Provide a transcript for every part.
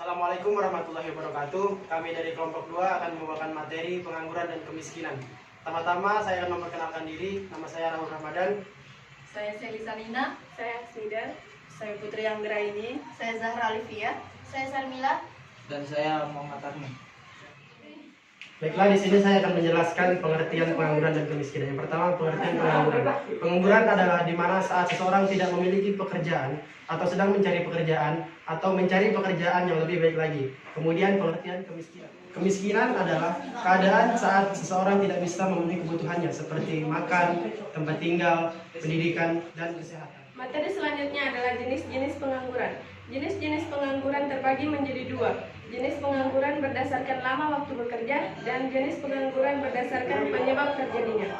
Assalamualaikum warahmatullahi wabarakatuh. Kami dari kelompok 2 akan membawakan materi pengangguran dan kemiskinan. Pertama-tama saya akan memperkenalkan diri. Nama saya Rahul Ramadan. Saya Seli Salina. Saya Smida. Saya Putri Anggraini. Saya Zahra Alifia. Saya Sarmila. Dan saya Muhammad Armi. Baiklah, di sini saya akan menjelaskan pengertian pengangguran dan kemiskinan. Yang pertama, pengertian pengangguran. Pengangguran adalah di mana saat seseorang tidak memiliki pekerjaan atau sedang mencari pekerjaan atau mencari pekerjaan yang lebih baik lagi. Kemudian pengertian kemiskinan. Kemiskinan adalah keadaan saat seseorang tidak bisa memenuhi kebutuhannya seperti makan, tempat tinggal, pendidikan, dan kesehatan. Materi selanjutnya adalah jenis-jenis pengangguran. Jenis-jenis pengangguran terbagi menjadi dua. Jenis pengangguran berdasarkan lama waktu bekerja dan jenis pengangguran berdasarkan penyebab terjadinya.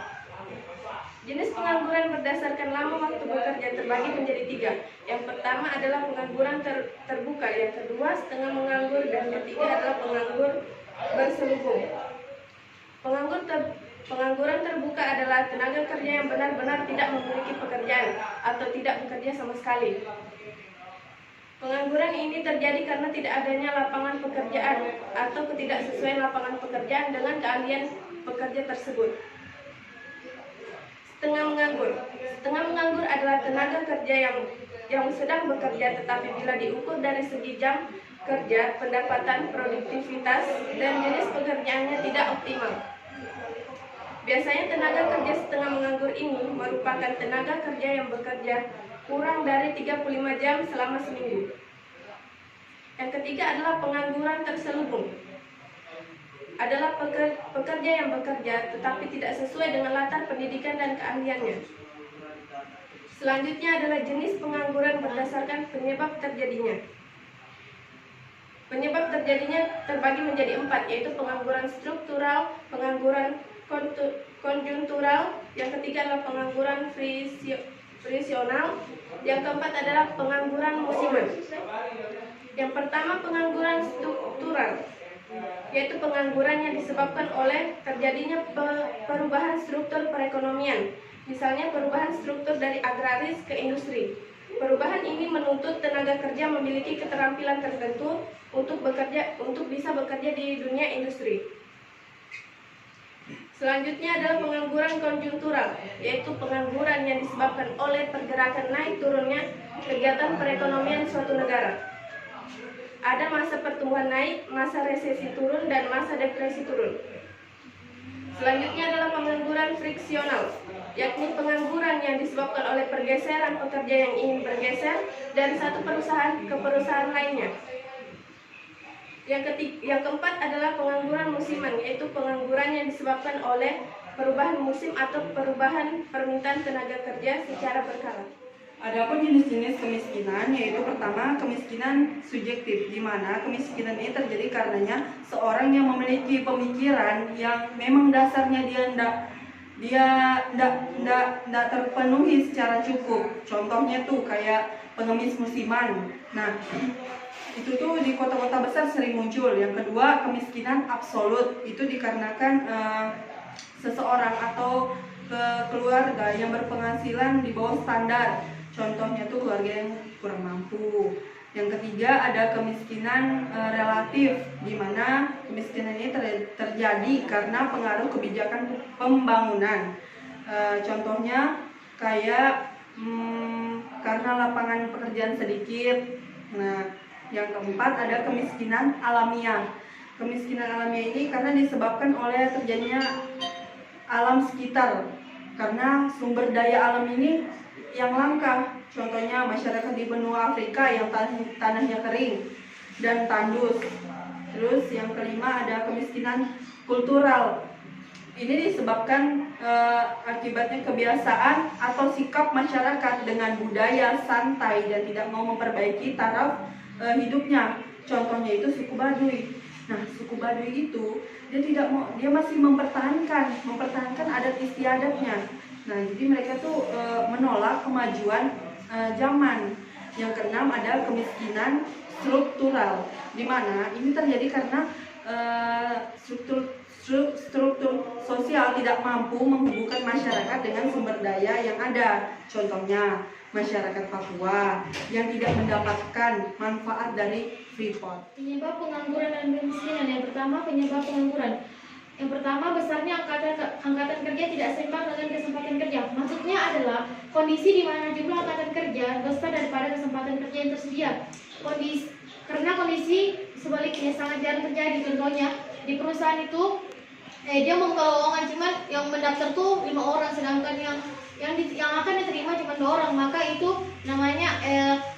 Jenis pengangguran berdasarkan lama waktu bekerja terbagi menjadi tiga. Yang pertama adalah pengangguran terbuka, yang kedua setengah menganggur, dan ketiga adalah penganggur berselubung. Pengangguran terbuka adalah tenaga kerja yang benar-benar tidak memiliki pekerjaan atau tidak bekerja sama sekali. Pengangguran ini terjadi karena tidak adanya lapangan pekerjaan atau ketidaksesuaian lapangan pekerjaan dengan keahlian pekerja tersebut. Setengah menganggur. Setengah menganggur adalah tenaga kerja yang sedang bekerja tetapi bila diukur dari segi jam kerja, pendapatan, produktivitas, dan jenis pekerjaannya tidak optimal. Biasanya tenaga kerja setengah menganggur ini merupakan tenaga kerja yang bekerja kurang dari 35 jam selama seminggu. Yang ketiga adalah pengangguran terselubung. Adalah pekerja yang bekerja tetapi tidak sesuai dengan latar pendidikan dan keahliannya. Selanjutnya adalah jenis pengangguran berdasarkan penyebab terjadinya. Penyebab terjadinya terbagi menjadi 4, yaitu pengangguran struktural, pengangguran konjuntural, yang ketiga adalah pengangguran frisional, yang keempat adalah pengangguran musiman. Yang pertama, pengangguran struktural, yaitu pengangguran yang disebabkan oleh terjadinya perubahan struktur perekonomian, misalnya perubahan struktur dari agraris ke industri. Perubahan ini menuntut tenaga kerja memiliki keterampilan tertentu untuk bisa bekerja di dunia industri. Selanjutnya adalah pengangguran konjuntural, yaitu pengangguran yang disebabkan oleh pergerakan naik turunnya kegiatan perekonomian suatu negara. Ada masa pertumbuhan naik, masa resesi turun, dan masa depresi turun. Selanjutnya adalah pengangguran friksional, yakni pengangguran yang disebabkan oleh pergeseran pekerja yang ingin bergeser dari satu perusahaan ke perusahaan lainnya. Yang keempat adalah pengangguran musiman, yaitu pengangguran yang disebabkan oleh perubahan musim atau perubahan permintaan tenaga kerja secara berkala. Adapun jenis-jenis kemiskinan, yaitu pertama kemiskinan subjektif, di mana kemiskinan ini terjadi karenanya seorang yang memiliki pemikiran yang memang dasarnya dia tidak terpenuhi secara cukup. Contohnya tuh kayak pengemis musiman. Nah, itu tuh di kota-kota besar sering muncul. Yang kedua, kemiskinan absolut, itu dikarenakan seseorang atau keluarga yang berpenghasilan di bawah standar. Contohnya tuh keluarga yang kurang mampu. Yang ketiga ada kemiskinan relatif, di mana kemiskinan ini terjadi karena pengaruh kebijakan pembangunan. Contohnya kayak karena lapangan pekerjaan sedikit. Nah, yang keempat ada kemiskinan alamiah. Kemiskinan alamiah ini karena disebabkan oleh terjadinya alam sekitar, karena sumber daya alam ini yang langka. Contohnya masyarakat di benua Afrika yang tanahnya kering dan tandus. Terus yang kelima ada kemiskinan kultural. Ini disebabkan akibatnya kebiasaan atau sikap masyarakat dengan budaya santai dan tidak mau memperbaiki taraf hidupnya. Contohnya itu suku Baduy. Nah, suku Baduy itu dia masih mempertahankan adat istiadatnya. Nah, jadi mereka tuh menolak kemajuan zaman. Yang keenam ada kemiskinan struktural, di mana ini terjadi karena struktur sosial tidak mampu menghubungkan masyarakat dengan sumber daya yang ada. Contohnya masyarakat Papua yang tidak mendapatkan manfaat dari Freeport. Penyebab pengangguran dan kemiskinan. Yang pertama, penyebab pengangguran. Yang pertama, besarnya angkatan kerja tidak seimbang dengan kesempatan kerja. Maksudnya adalah kondisi di mana jumlah angkatan kerja besar daripada kesempatan kerja yang tersedia. Karena kondisi sebaliknya sangat jarang terjadi. Contohnya di perusahaan itu dia membuka lowongan cuman yang mendaftar tuh 5 orang, sedangkan yang akan diterima cuma 2 orang. Maka itu namanya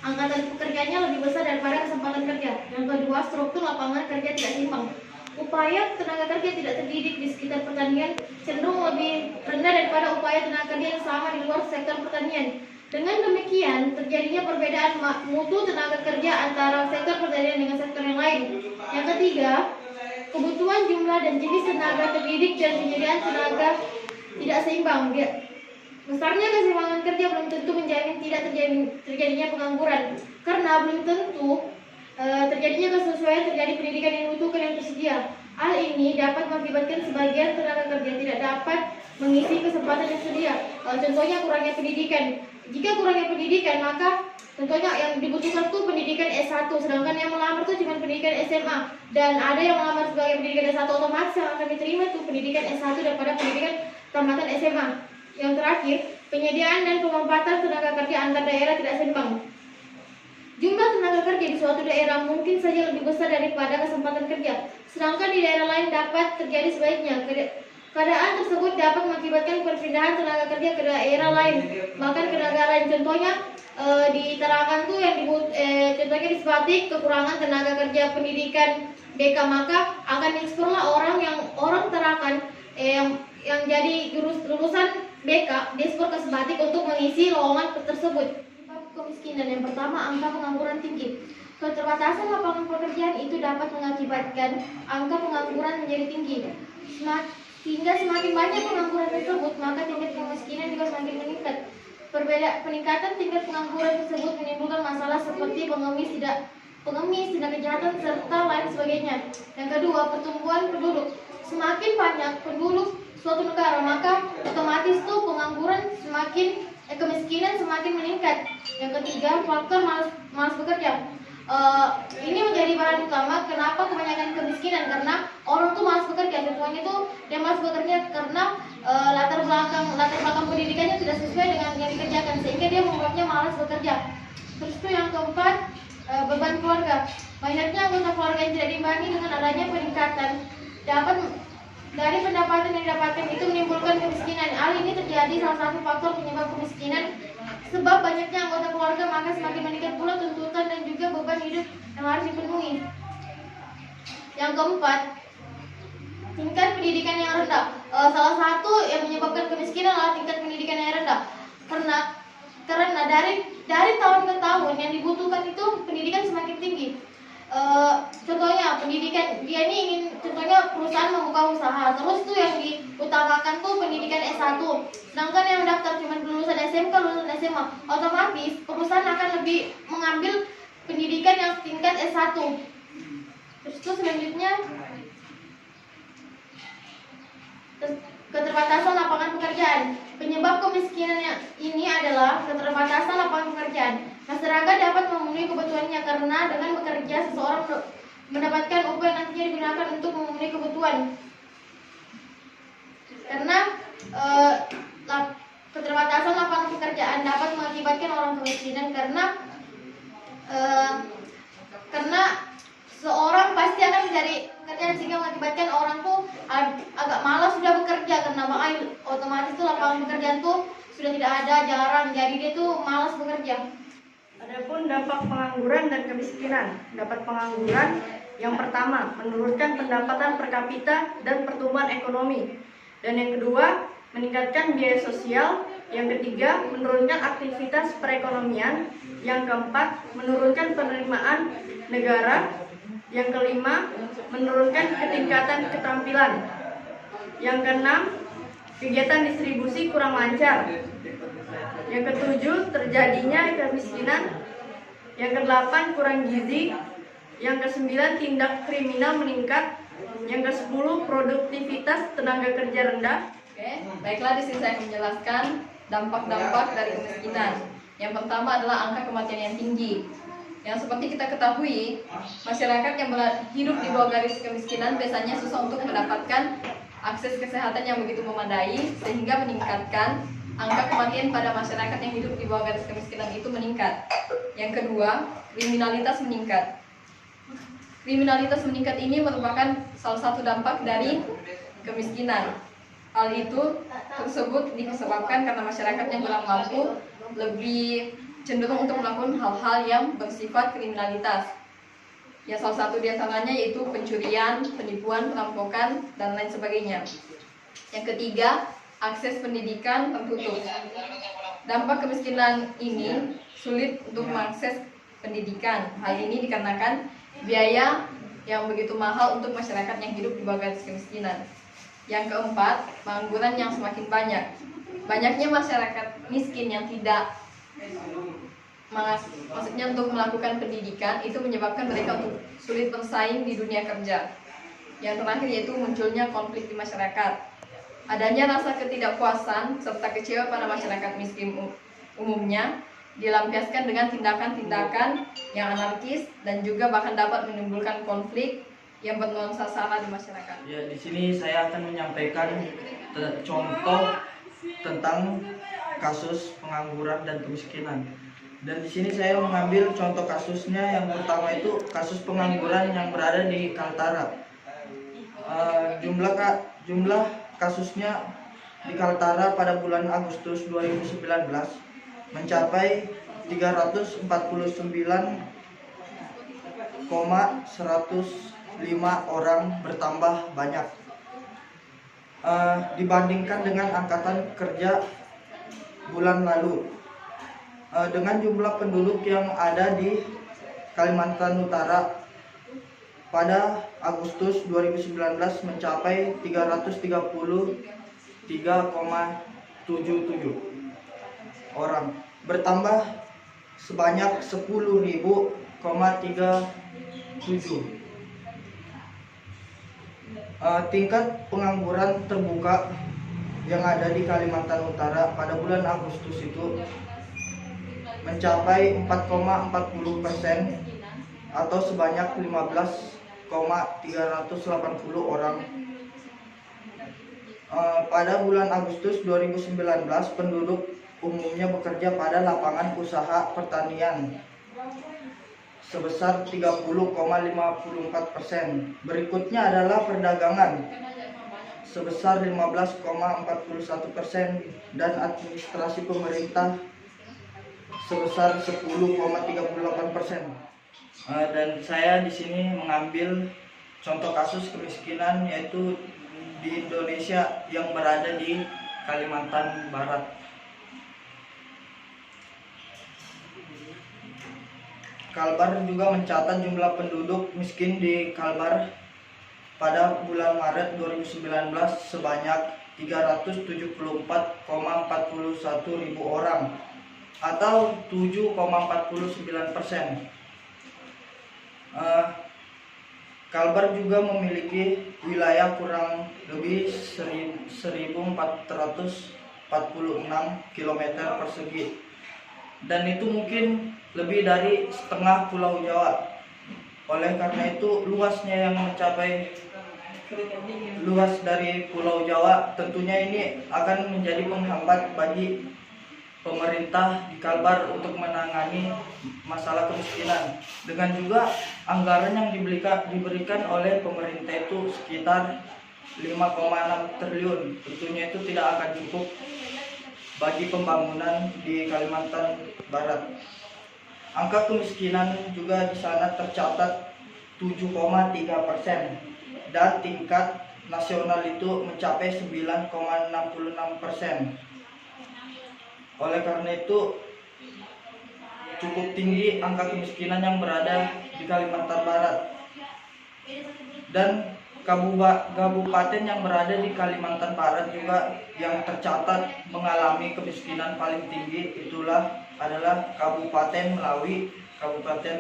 angkatan pekerjaannya lebih besar daripada kesempatan kerja. Yang kedua, struktur lapangan kerja tidak seimbang. Upaya tenaga kerja tidak terdidik di sekitar pertanian cenderung lebih rendah daripada upaya tenaga kerja yang sama di luar sektor pertanian. Dengan demikian, terjadinya perbedaan mutu tenaga kerja antara sektor pertanian dengan sektor yang lain. Yang ketiga, kebutuhan jumlah dan jenis tenaga terdidik dan penyediaan tenaga tidak seimbang. Besarnya keseimbangan kerja belum tentu menjamin tidak terjadinya pengangguran, karena belum tentu terjadinya kesesuaian terjadi pendidikan yang dibutuhkan yang tersedia. Hal ini dapat mengakibatkan sebagian tenaga kerja tidak dapat mengisi kesempatan yang tersedia. Contohnya kurangnya pendidikan. Jika kurangnya pendidikan, maka contohnya yang dibutuhkan tuh pendidikan S1, sedangkan yang melamar tuh cuma pendidikan SMA. Dan ada yang melamar sebagai pendidikan S1, otomatis yang akan diterima tuh pendidikan S1 daripada pendidikan tamatan SMA. Yang terakhir, penyediaan dan pemanfaatan tenaga kerja antar daerah tidak seimbang. Jumlah tenaga kerja di suatu daerah mungkin saja lebih besar daripada kesempatan kerja, sedangkan di daerah lain dapat terjadi sebaliknya. Keadaan tersebut dapat mengakibatkan perpindahan tenaga kerja ke daerah lain, bahkan ke negara lain. Contohnya diterangkan tuh contohnya di Sebatik, kekurangan tenaga kerja pendidikan BK, maka akan dieksporlah orang Tarakan yang jadi lulusan BK diekspor ke Sebatik untuk mengisi lowongan tersebut. Kemiskinan. Yang pertama, angka pengangguran tinggi. Keterbatasan lapangan pekerjaan itu dapat mengakibatkan angka pengangguran menjadi tinggi. Hingga semakin banyak pengangguran tersebut, maka tingkat kemiskinan juga semakin meningkat. Peningkatan tingkat pengangguran tersebut menimbulkan masalah seperti pengemis, tindak kejahatan, serta lain sebagainya. Yang kedua, pertumbuhan penduduk. Semakin banyak penduduk suatu negara, maka otomatis tuh pengangguran kemiskinan semakin meningkat. Yang ketiga, faktor malas bekerja. Ini menjadi bahan utama kenapa kebanyakan kemiskinan, karena orang tuh malas bekerja. Contohnya tuh dia malas bekerja karena latar belakang pendidikannya tidak sesuai dengan yang dikerjakan, sehingga dia membuatnya malas bekerja. Terus tuh yang keempat, beban keluarga. Banyaknya anggota keluarga yang tidak diimbangi dengan adanya peningkatan dari pendapatan yang didapatkan itu menimbulkan kemiskinan. Hal ini terjadi salah satu faktor penyebab kemiskinan. Sebab banyaknya anggota keluarga, maka semakin meningkat pula tuntutan dan juga beban hidup yang harus dipenuhi. Yang keempat, tingkat pendidikan yang rendah. Salah satu yang menyebabkan kemiskinan adalah tingkat pendidikan yang rendah. Karena dari tahun ke tahun yang dibutuhkan itu pendidikan semakin tinggi. Contohnya pendidikan, dia ini ingin contohnya perusahaan membuka usaha, terus tuh yang diutamakan tuh pendidikan S1, sedangkan yang daftar cuma lulusan SMK, lulusan SMA, otomatis perusahaan akan lebih mengambil pendidikan yang tingkat S1. Terus tuh selanjutnya, keterbatasan lapangan pekerjaan. Penyebab kemiskinan ini adalah keterbatasan lapangan pekerjaan. Masyarakat dapat memenuhi kebutuhannya karena dengan bekerja seseorang mendapatkan upah yang nantinya digunakan untuk memenuhi kebutuhan. Karena keterbatasan lapangan pekerjaan dapat mengakibatkan orang kemiskinan karena seorang pasti akan mencari pekerjaan, sehingga mengakibatkan orang tuh agak malas sudah bekerja karena otomatis tuh lapangan pekerjaan tuh sudah tidak ada, jarang, jadi dia tuh malas bekerja. Adapun dampak pengangguran dan kemiskinan. Dampak pengangguran yang pertama, menurunkan pendapatan per kapita dan pertumbuhan ekonomi. Dan yang kedua, meningkatkan biaya sosial. Yang ketiga, menurunkan aktivitas perekonomian. Yang keempat, menurunkan penerimaan negara. Yang kelima, menurunkan ketingkatan keterampilan. Yang keenam, kegiatan distribusi kurang lancar. Yang ketujuh, terjadinya kemiskinan. Yang kedelapan, kurang gizi. Yang kesembilan, tindak kriminal meningkat. Yang kesepuluh, produktivitas tenaga kerja rendah. Oke, baiklah, di sini saya menjelaskan dampak-dampak dari kemiskinan. Yang pertama adalah angka kematian yang tinggi. Yang seperti kita ketahui, masyarakat yang hidup di bawah garis kemiskinan biasanya susah untuk mendapatkan akses kesehatan yang begitu memadai, sehingga meningkatkan angka kematian pada masyarakat yang hidup di bawah garis kemiskinan itu meningkat. Yang kedua, kriminalitas meningkat. Kriminalitas meningkat ini merupakan salah satu dampak dari kemiskinan. Hal itu tersebut disebabkan karena masyarakat yang kurang mampu lebih cenderung untuk melakukan hal-hal yang bersifat kriminalitas. Ya, salah satu di antaranya yaitu pencurian, penipuan, perampokan, dan lain sebagainya. Yang ketiga, akses pendidikan tertutup. Dampak kemiskinan ini sulit untuk mengakses pendidikan. Hal ini dikarenakan biaya yang begitu mahal untuk masyarakat yang hidup di bawah garis kemiskinan. Yang keempat, pengangguran yang semakin banyak. Banyaknya masyarakat miskin yang tidak maksudnya untuk melakukan pendidikan itu menyebabkan mereka untuk sulit bersaing di dunia kerja. Yang terakhir yaitu munculnya konflik di masyarakat. Adanya rasa ketidakpuasan serta kecewa pada masyarakat miskin umumnya dilampiaskan dengan tindakan-tindakan yang anarkis dan juga bahkan dapat menimbulkan konflik yang bernuansa sara di masyarakat. Ya, di sini saya akan menyampaikan contoh tentang kasus pengangguran dan kemiskinan. Dan di sini saya mengambil contoh kasusnya. Yang pertama itu kasus pengangguran yang berada di Kaltara. Jumlah kasusnya di Kaltara pada bulan Agustus 2019 mencapai 349,105 orang, bertambah banyak dibandingkan dengan angkatan kerja bulan lalu. Dengan jumlah penduduk yang ada di Kalimantan Utara pada Agustus 2019 mencapai 333,77 orang, bertambah sebanyak 10.037. Tingkat pengangguran terbuka yang ada di Kalimantan Utara pada bulan Agustus itu mencapai 4,40% atau sebanyak 15,380 orang. Pada bulan Agustus 2019 penduduk umumnya bekerja pada lapangan usaha pertanian sebesar 30,54%. Berikutnya adalah perdagangan sebesar 15,41% dan administrasi pemerintah sebesar 10,38%. Dan saya di sini mengambil contoh kasus kemiskinan yaitu di Indonesia yang berada di Kalimantan Barat. Kalbar juga mencatat jumlah penduduk miskin di Kalbar pada bulan Maret 2019 sebanyak 374,41 ribu orang atau 7,49%. Kalbar juga memiliki wilayah kurang lebih 1.446 km persegi, dan itu mungkin lebih dari setengah Pulau Jawa. Oleh karena itu luasnya yang mencapai luas dari Pulau Jawa tentunya ini akan menjadi penghambat bagi pemerintah di Kalbar untuk menangani masalah kemiskinan. Dengan juga anggaran yang diberikan oleh pemerintah itu sekitar 5,6 triliun. Tentunya itu tidak akan cukup bagi pembangunan di Kalimantan Barat. Angka kemiskinan juga di sana tercatat 7,3% dan tingkat nasional itu mencapai 9,66%. Oleh karena itu cukup tinggi angka kemiskinan yang berada di Kalimantan Barat. Dan kabupaten yang berada di Kalimantan Barat juga yang tercatat mengalami kemiskinan paling tinggi adalah Kabupaten Melawi, Kabupaten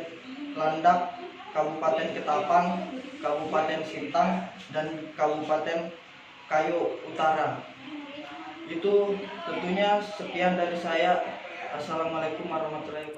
Landak, Kabupaten Ketapang, Kabupaten Sintang, dan Kabupaten Kayo Utara. Itu tentunya sekian dari saya. Assalamualaikum warahmatullahi wabarakatuh.